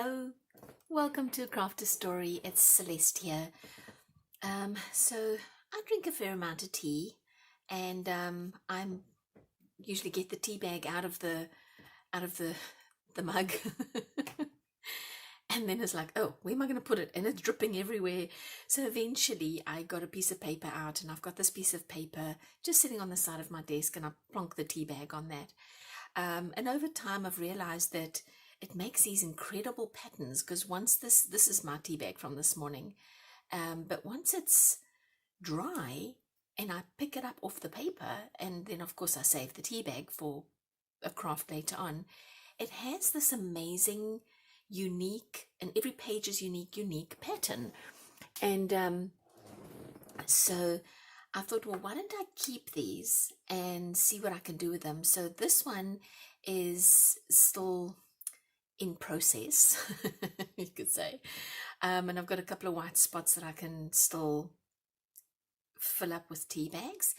Hello, welcome to Craft a Story. It's Celeste here. So I drink a fair amount of tea, and I'm usually get the tea bag out of the mug, and then it's like, oh, where am I going to put it? And it's dripping everywhere. So eventually, I got a piece of paper out, and I've got this piece of paper just sitting on the side of my desk, and I plonk the tea bag on that. And over time, I've realized that it makes these incredible patterns because once this is my tea bag from this morning, but once it's dry and I pick it up off the paper, and then of course I save the tea bag for a craft later on, it has this amazing, unique, and every page is unique pattern. And so I thought, well, why don't I keep these and see what I can do with them? So this one is still in process, you could say. And I've got a couple of white spots that I can still fill up with tea bags.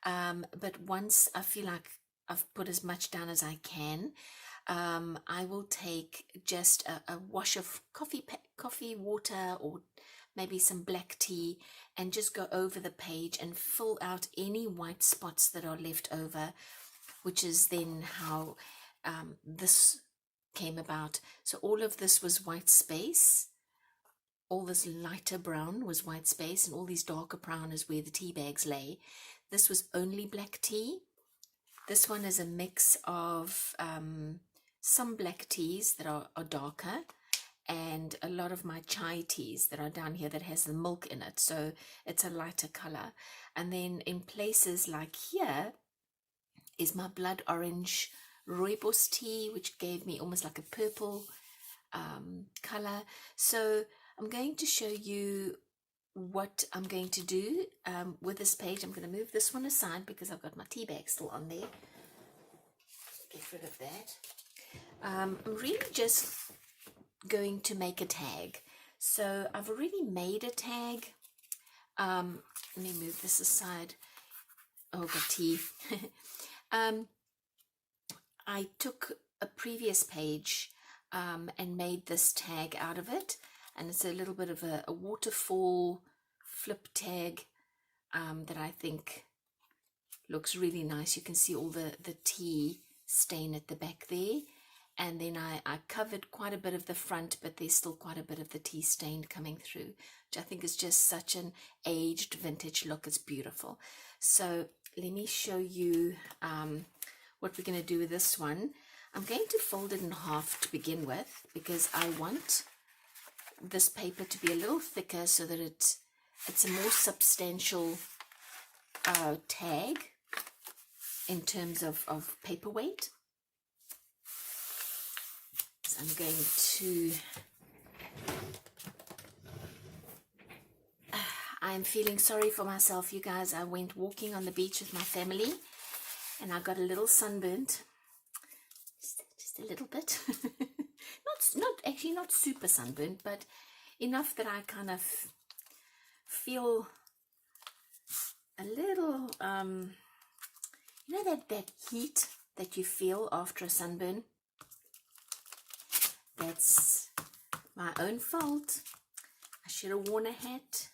But once I feel like I've put as much down as I can, I will take just a wash of coffee water, or maybe some black tea, and just go over the page and fill out any white spots that are left over, which is then how this came about. So all of this was white space. All this lighter brown was white space, and all these darker brown is where the tea bags lay. This was only black tea. This one is a mix of some black teas that are darker, and a lot of my chai teas that are down here that has the milk in it, so it's a lighter color. And then in places like here is my blood orange rooibos tea, which gave me almost like a purple color. So I'm going to show you what I'm going to do with this page. I'm going to move this one aside because I've got my tea bag still on there. Get rid of that. I'm really just going to make a tag. So I've already made a tag. Let me move this aside. Oh, got tea. I took a previous page and made this tag out of it, and it's a little bit of a waterfall flip tag that I think looks really nice. You can see all the tea stain at the back there, and then I covered quite a bit of the front, but there's still quite a bit of the tea stain coming through, which I think is just such an aged vintage look. It's beautiful. So let me show you what we're going to do with this one. I'm going to fold it in half to begin with because I want this paper to be a little thicker so that it's a more substantial tag in terms of paper weight. So I'm going to I'm feeling sorry for myself, you guys. I went walking on the beach with my family, and I got a little sunburnt, just a little bit. not super sunburnt, but enough that I kind of feel a little, you know, that heat that you feel after a sunburn. That's my own fault. I should have worn a hat,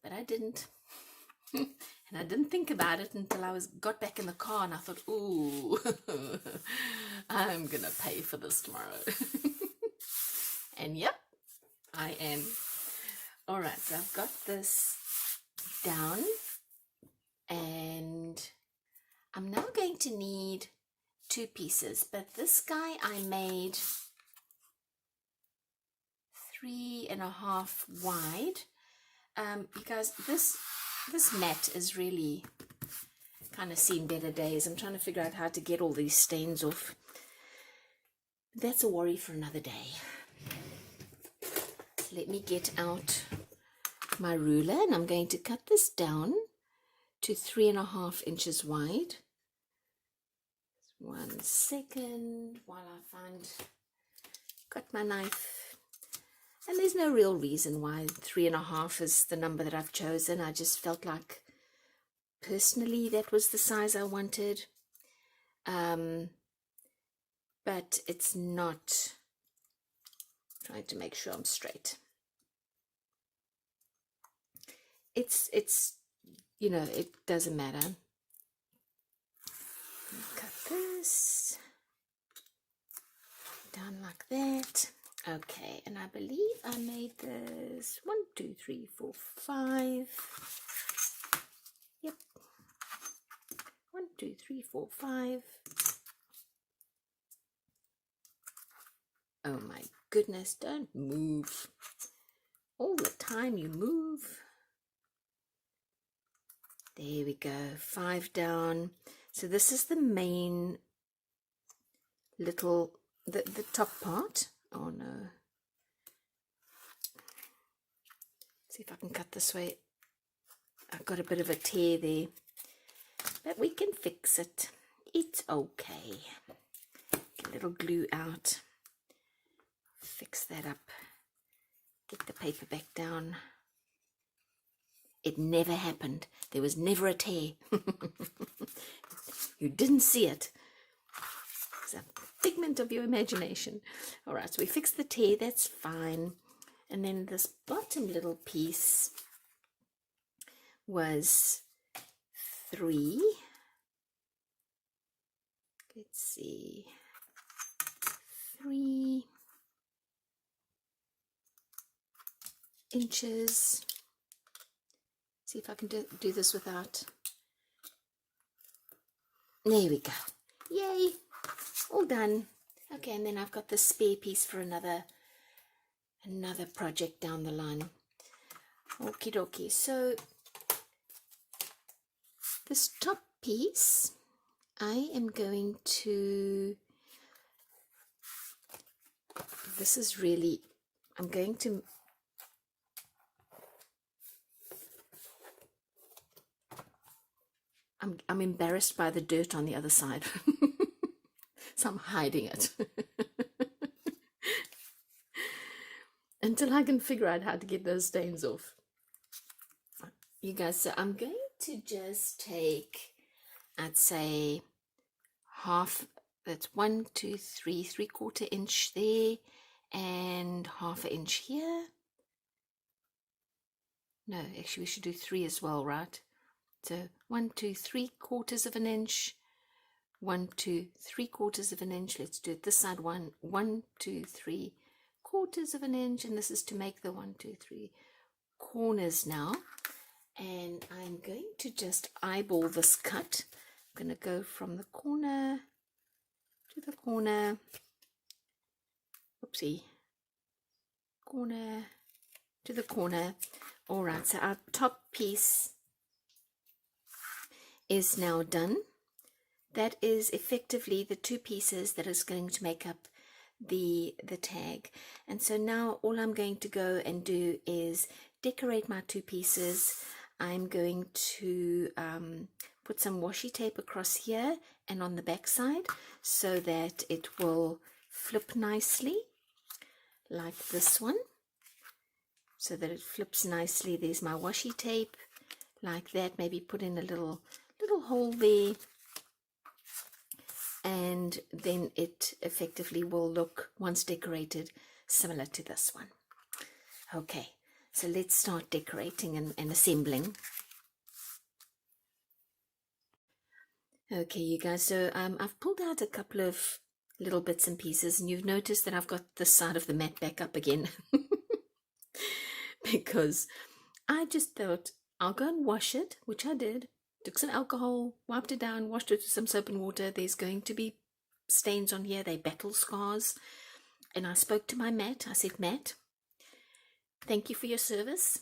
but I didn't. And I didn't think about it until I got back in the car, and I thought, ooh, I'm gonna pay for this tomorrow. And yep, I am. All right, so I've got this down, and I'm now going to need 2 pieces, but this guy I made 3.5 wide. You guys, this mat is really kind of seen better days. I'm trying to figure out how to get all these stains off. That's a worry for another day. Let me get out my ruler, and I'm going to cut this down to 3.5 inches wide. 1 second while I got my knife. And there's no real reason why 3.5 is the number that I've chosen. I just felt like personally that was the size I wanted. But it's not Trying to make sure I'm straight. It's you know, it doesn't matter. Cut this down like that. Okay, and I believe I made this 1, 2, 3, 4, 5. Yep. 1, 2, 3, 4, 5. Oh my goodness, don't move. All the time you move. There we go, 5 down. So this is the main little, the top part. Oh no. See if I can cut this way. I've got a bit of a tear there, but we can fix it. It's okay. Get a little glue out. Fix that up. Get the paper back down. It never happened. There was never a tear. You didn't see it. It's a figment of your imagination. All right, so we fixed the tear. That's fine. And then this bottom little piece was 3. Let's see. 3 inches. See if I can do this without. There we go. Yay! All done. Okay, and then I've got the spare piece for another project down the line. Okie dokie. So this top piece, I am going to. This is really. I'm going to. I'm embarrassed by the dirt on the other side, so I'm hiding it until I can figure out how to get those stains off. You guys, so I'm going to just take, I'd say half, that's 1, 2, 3, 3/4 inch there, and 1/2 inch here. No, actually we should do 3 as well, right? So 1, 2, 3/4 of an inch, 1, 2, 3/4 of an inch. Let's do it this side. 1, 2, 3/4 of an inch, and this is to make the 1, 2, 3 corners now. And I'm going to just eyeball this cut. I'm going to go from the corner to the corner. Oopsie. Corner to the corner. All right, so our top piece is now done. That is effectively the 2 pieces that is going to make up the tag. And so now all I'm going to go and do is decorate my 2 pieces. I'm going to put some washi tape across here and on the back side so that it will flip nicely like this one, so that it flips nicely. There's my washi tape like that. Maybe put in a little hole there, and then it effectively will look, once decorated, similar to this one. Okay, so let's start decorating and assembling. Okay, you guys, so I've pulled out a couple of little bits and pieces, and you've noticed that I've got the side of the mat back up again because I just thought I'll go and wash it, which I did. Took some alcohol, wiped it down, washed it with some soap and water. There's going to be stains on here. They battle scars. And I spoke to my mat. I said, Matt, thank you for your service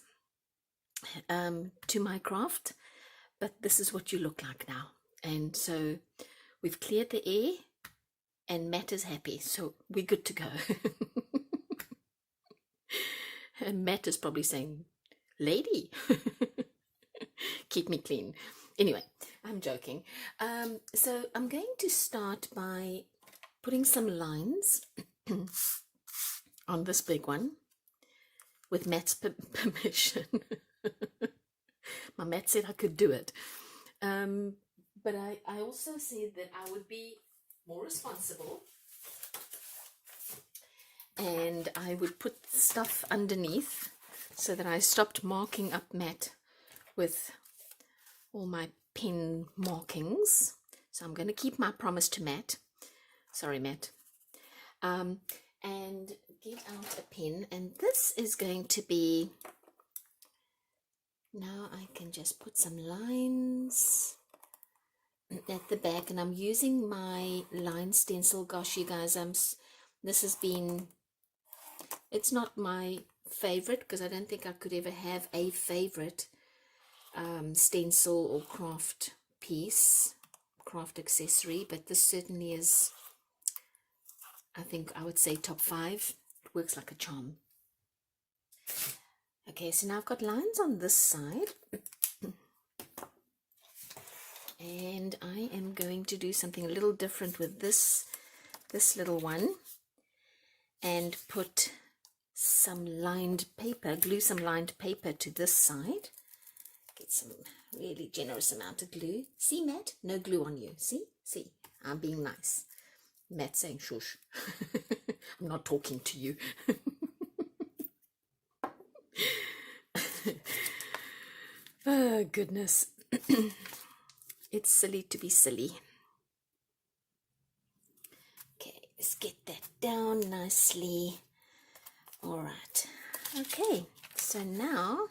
to my craft, but this is what you look like now. And so we've cleared the air, and Matt is happy. So we're good to go. And Matt is probably saying, lady, keep me clean. Anyway, I'm joking. So I'm going to start by putting some lines on this big one with Matt's permission. My Matt said I could do it. But I also said that I would be more responsible and I would put stuff underneath so that I stopped marking up Matt with all my pen markings. So I'm going to keep my promise to Matt. Sorry, Matt. And get out a pen, and this is going to be, now I can just put some lines at the back, and I'm using my line stencil. Gosh, you guys, this has been, it's not my favorite, because I don't think I could ever have a favorite stencil or craft piece, craft accessory, but this certainly is, I think I would say top 5. It works like a charm. Okay, so now I've got lines on this side, and I am going to do something a little different with this little one, and put some lined paper, glue some lined paper to this side. Get some really generous amount of glue. See, Matt? No glue on you. See? I'm being nice. Matt saying shush. I'm not talking to you. Oh, goodness. It's silly to be silly. Okay, let's get that down nicely. All right. Okay, so now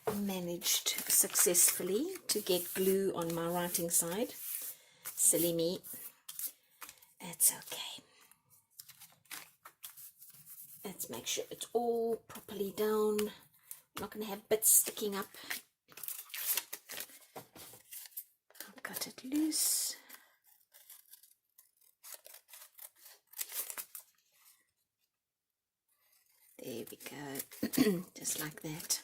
I managed successfully to get glue on my writing side. Silly me. That's okay. Let's make sure it's all properly down. I'm not going to have bits sticking up. I'll cut it loose. There we go. Just like that.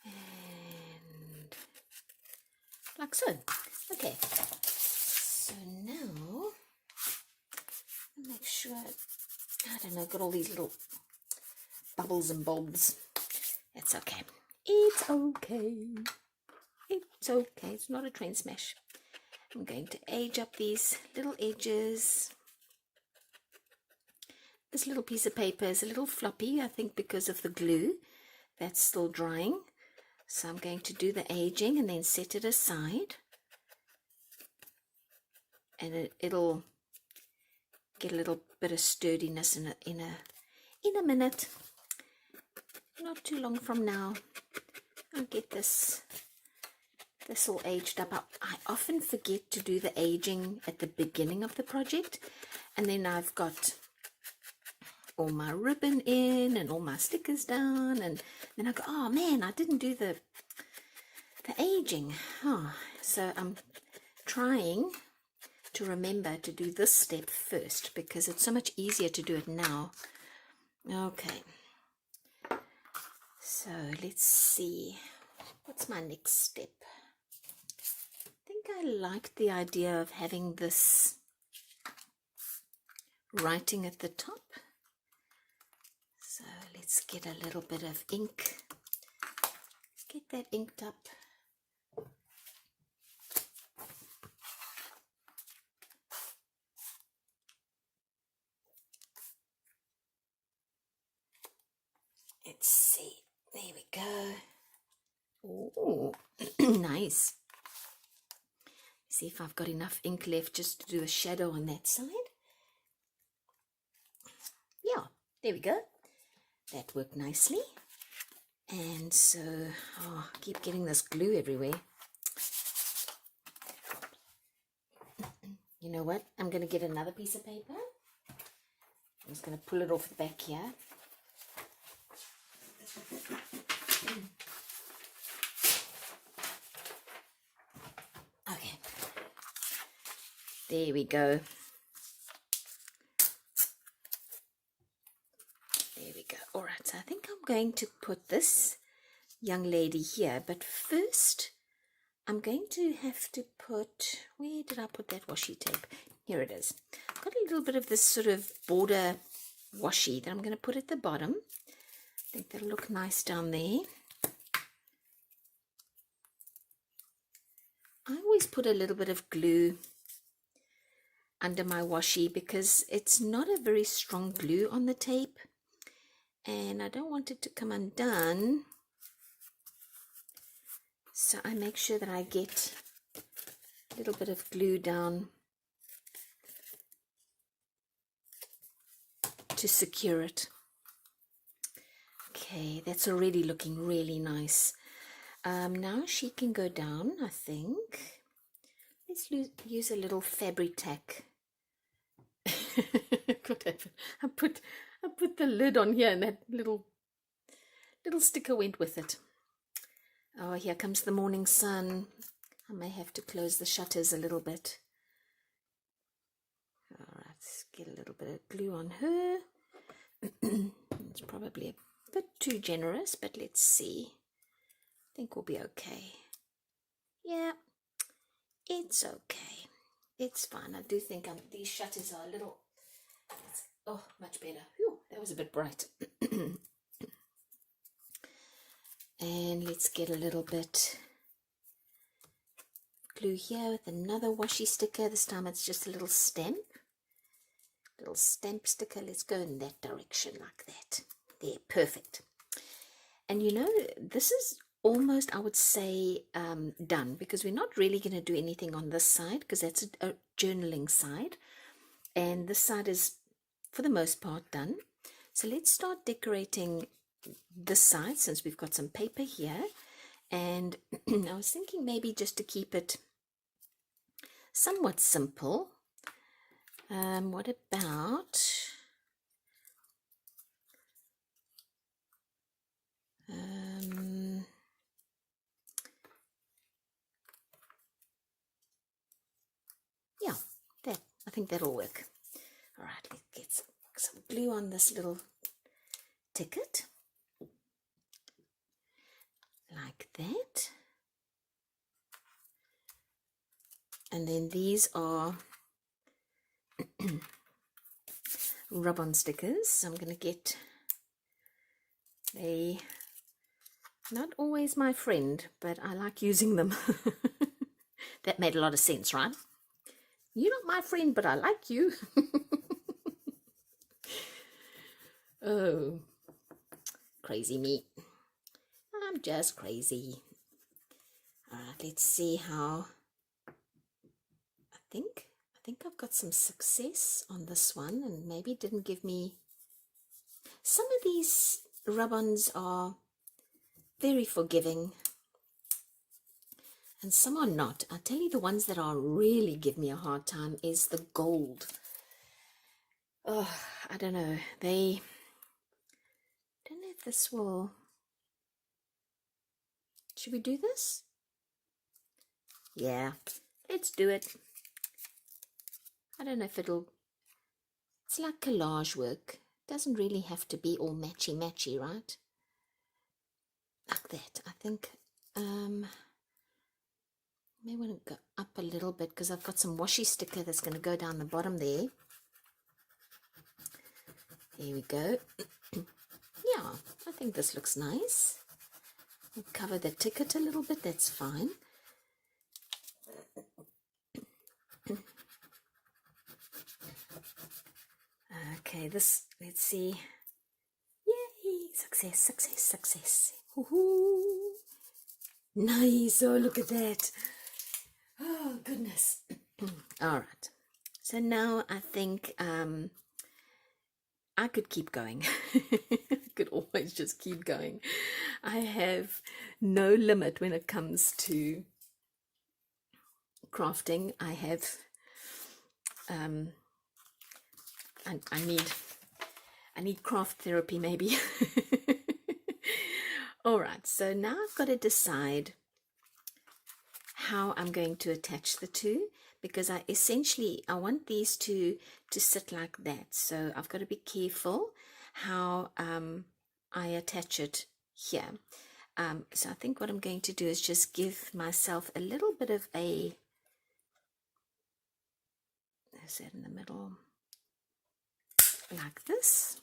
And like so. Okay. So now, make sure, I don't know, got all these little bubbles and bobs. It's okay. It's okay. It's okay. It's not a train smash. I'm going to age up these little edges. This little piece of paper is a little floppy, I think, because of the glue that's still drying. So I'm going to do the aging and then set it aside. And it'll get a little bit of sturdiness in a minute. Not too long from now, I'll get this all aged up. I often forget to do the aging at the beginning of the project, and then I've got all my ribbon in and all my stickers down, and then I go, oh man, I didn't do the aging. So I'm trying to remember to do this step first, because it's so much easier to do it now. Okay, so let's see, what's my next step? I think I liked the idea of having this writing at the top, so let's get a little bit of ink. Let's get that inked up. Let's see, there we go. Oh, nice. See if I've got enough ink left just to do a shadow on that side. Yeah, there we go. That worked nicely. And so, I keep getting this glue everywhere. You know what? I'm going to get another piece of paper. I'm just going to pull it off the back here. Okay, there we go. There we go. All right, so I think I'm going to put this young lady here, but first I'm going to have to put, where did I put that washi tape? Here it is. I've got a little bit of this sort of border washi that I'm going to put at the bottom. I think that'll look nice down there. always put a little bit of glue under my washi because it's not a very strong glue on the tape, and I don't want it to come undone. So I make sure that I get a little bit of glue down to secure it. Okay, that's already looking really nice. Now she can go down, I think. Let's use a little fabric tack. What happened? I put the lid on here and that little sticker went with it. Oh, here comes the morning sun. I may have to close the shutters a little bit. All right, let's get a little bit of glue on her. It's probably a bit too generous, but let's see. I think we'll be okay. Yeah, it's okay. It's fine. I do think these shutters are a little... Oh, much better. Whew, that was a bit bright. And let's get a little bit glue here with another washi sticker. This time it's just a little stamp. Little stamp sticker. Let's go in that direction like that. There, perfect. And you know, this is almost, I would say, done, because we're not really going to do anything on this side because that's a journaling side. And this side is, for the most part, done. So let's start decorating this side since we've got some paper here. And I was thinking maybe just to keep it somewhat simple. What about yeah, that, I think that'll work. All right, let's get some glue on this little ticket like that. And then these are rub-on stickers. So I'm going to get not always my friend, but I like using them. That made a lot of sense, right? You're not my friend, but I like you. Oh, crazy me. I'm just crazy. All right, let's see how. I think I've got some success on this one, and maybe it didn't give me. Some of these rub-ons are very forgiving, and some are not. I tell you, the ones that are really give me a hard time is the gold. Oh, I don't know. I don't know if this will. Should we do this? Yeah, let's do it. I don't know if it'll. It's like collage work. It doesn't really have to be all matchy-matchy, right? Like that. I think may want to go up a little bit because I've got some washi sticker that's going to go down the bottom there. There we go. Yeah, I think this looks nice. We'll cover the ticket a little bit, that's fine. Okay, this, let's see. Yay, success, success, success. Woohoo! Nice, oh look at that. Oh goodness. All right, so now I think I could keep going. I could always just keep going. I have no limit when it comes to crafting. I have I need craft therapy maybe. All right, so now I've got to decide how I'm going to attach the two, because I want these two to sit like that. So I've got to be careful how I attach it here. So I think what I'm going to do is just give myself a little bit of a, there's that in the middle, like this,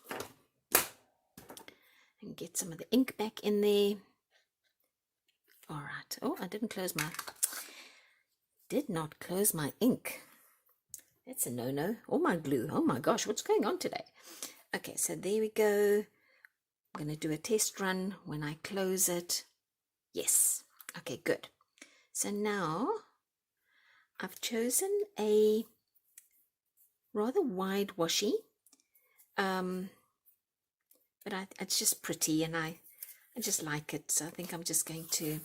and get some of the ink back in there. All right. Oh, I didn't close my did not close my ink. That's a no-no. Or my glue. Oh my gosh, what's going on today? Okay, so there we go. I'm going to do a test run when I close it. Yes. Okay, good. So now I've chosen a rather wide washi. But it's just pretty, and I just like it. So I think I'm just going to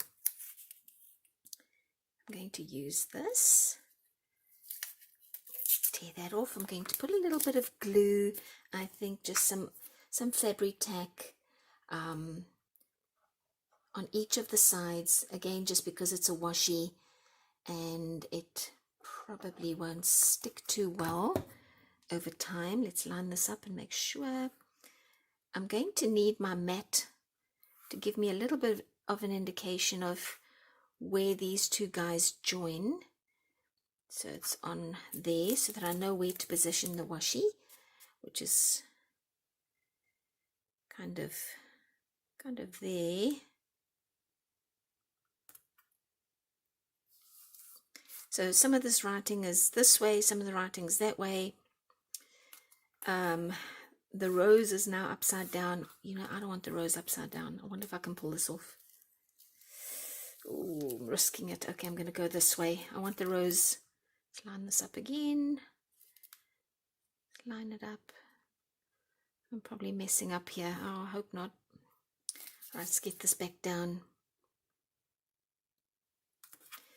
use this. Tear that off. I'm going to put a little bit of glue. I think just some fabric tack on each of the sides, again just because it's a washi and it probably won't stick too well over time. Let's line this up and make sure. I'm going to need my mat to give me a little bit of an indication of where these two guys join. So it's on there so that I know where to position the washi, which is kind of there. So some of this writing is this way, some of the writing is that way. The rose is now upside down. You know, I don't want the rose upside down. I wonder if I can pull this off. Oh, I'm risking it. Okay, I'm going to go this way. I want the rose. Let's line this up again. Line it up. I'm probably messing up here. Oh, I hope not. All right, let's get this back down.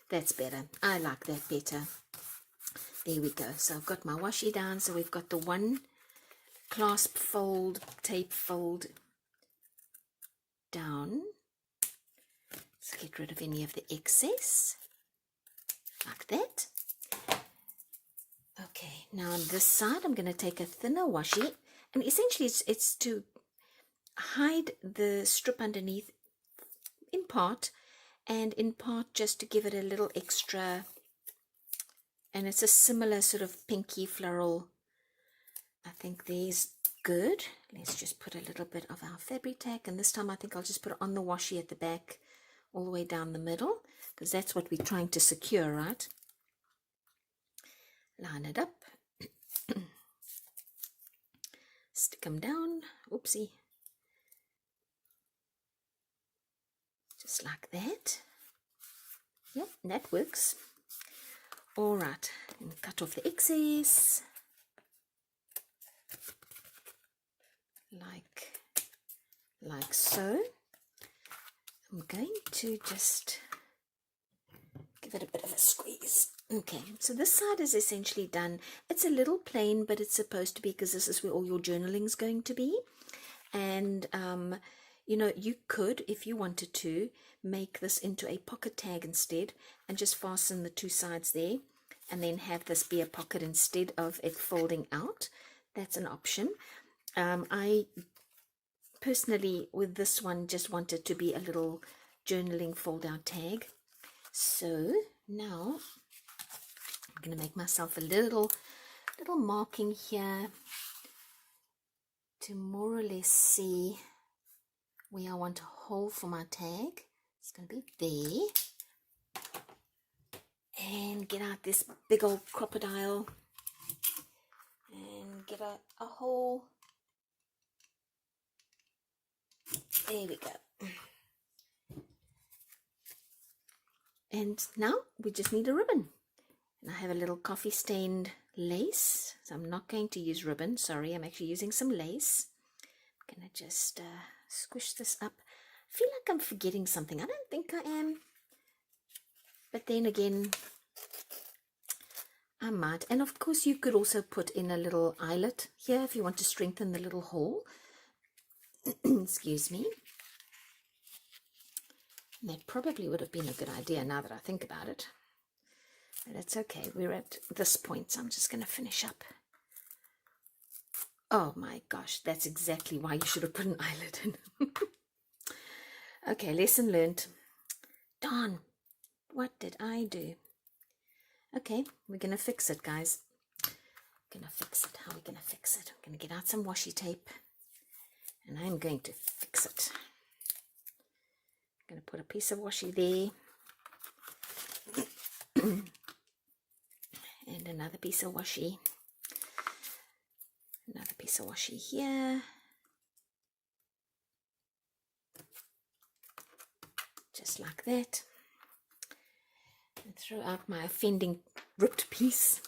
That's better. I like that better. There we go. So I've got my washi down. So we've got the one clasp fold, tape fold down. Let's get rid of any of the excess. Like that. Okay, now on this side, I'm going to take a thinner washi. And essentially, it's to hide the strip underneath in part, and in part just to give it a little extra. And it's a similar sort of pinky floral. I think there's good. Let's just put a little bit of our fabric tack, and this time I think I'll just put it on the washi at the back, all the way down the middle, because that's what we're trying to secure, right? Line it up. Stick them down. Oopsie. Just like that. Yep, that works. All right, and cut off the excess. Like so. I'm going to just give it a bit of a squeeze. Okay, so this side is essentially done. It's a little plain, but it's supposed to be, because this is where all your journaling is going to be. And you know, you could, if you wanted to, make this into a pocket tag instead, and just fasten the two sides there, and then have this be a pocket instead of it folding out. That's an option. I personally, with this one, just wanted to be a little journaling fold out tag. So now I'm going to make myself a little marking here to more or less see where I want a hole for my tag. It's going to be there. And get out this big old crocodile and get a hole. There we go. And now we just need a ribbon. And I have a little coffee stained lace. So I'm not going to use ribbon. Sorry, I'm actually using some lace. I'm going to just squish this up. I feel like I'm forgetting something. I don't think I am. But then again, I might. And of course, you could also put in a little eyelet here if you want to strengthen the little hole. Excuse me. That probably would have been a good idea now that I think about it. But it's okay. We're at this point, so I'm just going to finish up. Oh my gosh, that's exactly why you should have put an eyelet in. Okay, lesson learned. Darn, what did I do? Okay, we're going to fix it, guys. We're going to fix it. How are we going to fix it? I'm going to get out some washi tape, and I'm going to fix it. I'm going to put a piece of washi there. And another piece of washi. Another piece of washi here. Just like that. And throw out my offending ripped piece.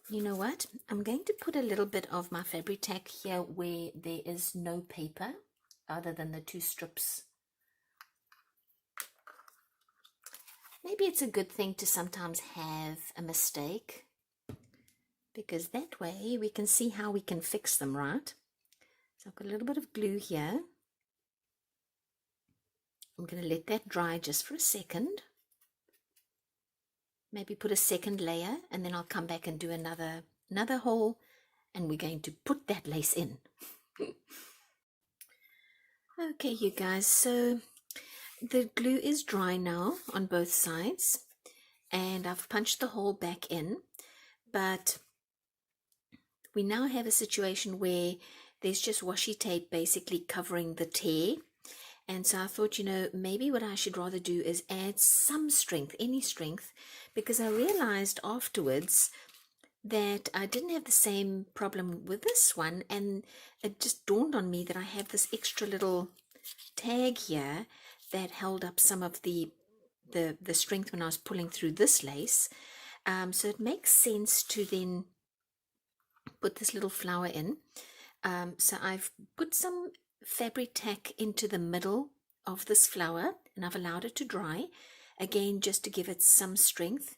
You know what? I'm going to put a little bit of my fabric tack here where there is no paper other than the 2 strips. Maybe it's a good thing to sometimes have a mistake, because that way we can see how we can fix them, right? So I've got a little bit of glue here. I'm going to let that dry just for a second. Maybe put a second layer, and then I'll come back and do another hole, and we're going to put that lace in. Okay, you guys, so the glue is dry now on both sides, and I've punched the hole back in, but we now have a situation where there's just washi tape basically covering the tear. And so I thought, you know, maybe what I should rather do is add some strength, any strength, because I realized afterwards that I didn't have the same problem with this one, and it just dawned on me that I have this extra little tag here that held up some of the strength when I was pulling through this lace. So it makes sense to then put this little flower in. So I've put some fabric tack into the middle of this flower, and I've allowed it to dry again just to give it some strength.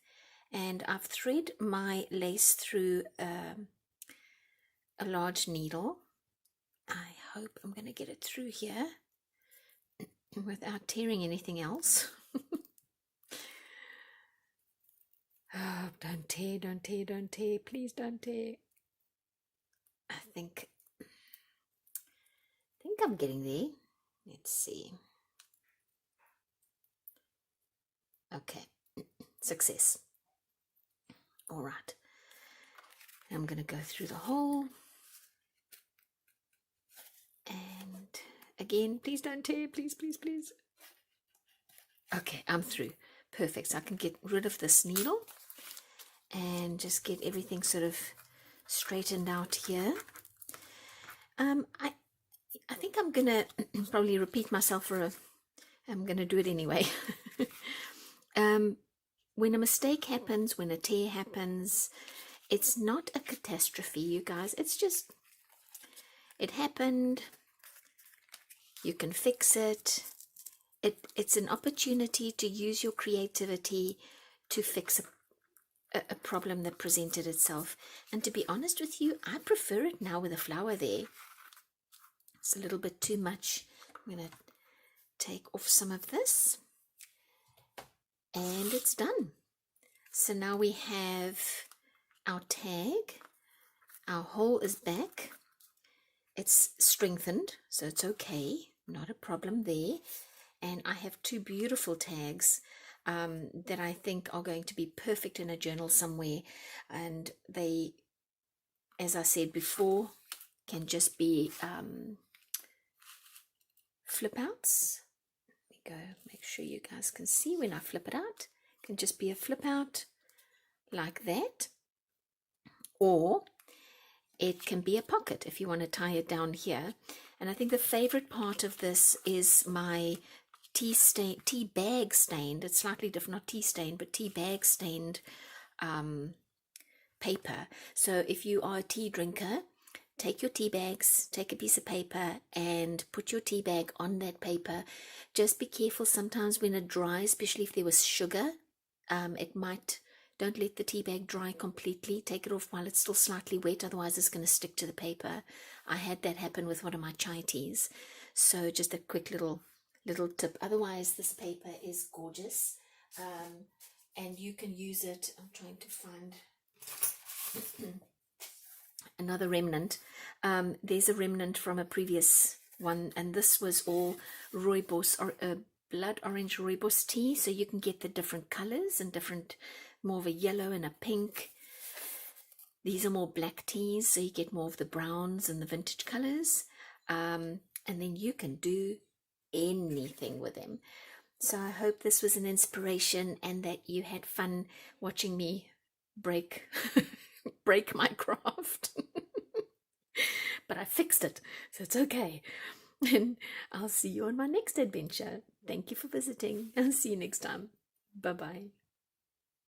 And I've thread my lace through a large needle. I hope I'm going to get it through here without tearing anything else. Oh, don't tear, don't tear, don't tear, please don't tear. I think I'm getting there. Let's see. Okay, success. All right, I'm going to go through the hole, and again, please don't tear, please, please, please. Okay, I'm through. Perfect. So I can get rid of this needle and just get everything sort of straightened out here. I think I'm going to probably repeat myself I'm going to do it anyway. When a mistake happens, when a tear happens, it's not a catastrophe, you guys. It's just, it happened. You can fix it. It's an opportunity to use your creativity to fix a problem that presented itself. And to be honest with you, I prefer it now with a flower there. It's a little bit too much. I'm going to take off some of this, and it's done. So now we have our tag. Our hole is back. It's strengthened, so it's okay. Not a problem there. And I have 2 beautiful tags that I think are going to be perfect in a journal somewhere. And they, as I said before, can just be flip outs. Let me go make sure you guys can see when I flip it out. It can just be a flip out like that, or it can be a pocket if you want to tie it down here. And I think the favorite part of this is my tea bag stained. It's slightly different, not tea stained, but tea bag stained paper. So if you are a tea drinker, take your tea bags, take a piece of paper and put your tea bag on that paper. Just be careful sometimes when it dries, especially if there was sugar, it might, don't let the tea bag dry completely. Take it off while it's still slightly wet, otherwise it's going to stick to the paper. I had that happen with one of my chai teas. So just a quick little tip. Otherwise this paper is gorgeous, and you can use it. I'm trying to find another remnant. There's a remnant from a previous one, and this was all rooibos or blood orange rooibos tea, so you can get the different colors and different, more of a yellow and a pink. These are more black teas, so you get more of the browns and the vintage colors, and then you can do anything with them. So I hope this was an inspiration and that you had fun watching me break break my craft. But I fixed it, so it's okay. And I'll see you on my next adventure. Thank you for visiting. I'll see you next time. Bye-bye.